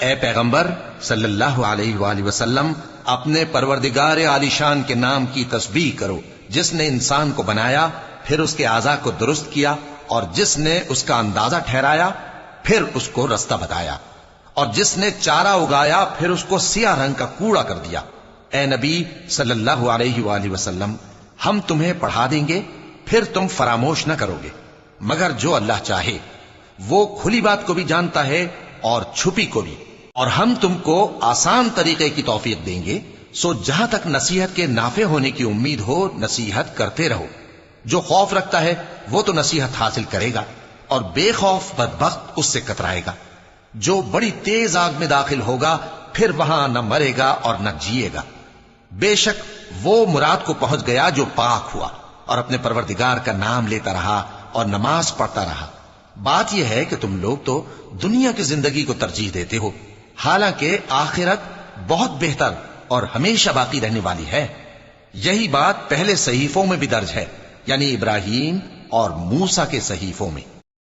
اے پیغمبر صلی اللہ علیہ وآلہ وسلم، اپنے پروردگار عالی شان کے نام کی تسبیح کرو، جس نے انسان کو بنایا، پھر اس کے اعضاء کو درست کیا، اور جس نے اس کا اندازہ ٹھہرایا، پھر اس کو رستہ بتایا، اور جس نے چارہ اگایا، پھر اس کو سیاہ رنگ کا کوڑا کر دیا۔ اے نبی صلی اللہ علیہ وآلہ وسلم، ہم تمہیں پڑھا دیں گے، پھر تم فراموش نہ کرو گے، مگر جو اللہ چاہے۔ وہ کھلی بات کو بھی جانتا ہے اور چھپی کو بھی، اور ہم تم کو آسان طریقے کی توفیق دیں گے، سو جہاں تک نصیحت کے نافع ہونے کی امید ہو، نصیحت کرتے رہو۔ جو خوف رکھتا ہے وہ تو نصیحت حاصل کرے گا، اور بے خوف بدبخت اس سے کترائے گا۔ جو بڑی تیز آگ میں داخل ہوگا، پھر وہاں نہ مرے گا اور نہ جیے گا۔ بے شک وہ مراد کو پہنچ گیا جو پاک ہوا، اور اپنے پروردگار کا نام لیتا رہا اور نماز پڑھتا رہا۔ بات یہ ہے کہ تم لوگ تو دنیا کی زندگی کو ترجیح دیتے ہو، حالانکہ آخرت بہت بہتر اور ہمیشہ باقی رہنے والی ہے۔ یہی بات پہلے صحیفوں میں بھی درج ہے، یعنی ابراہیم اور موسیٰ کے صحیفوں میں۔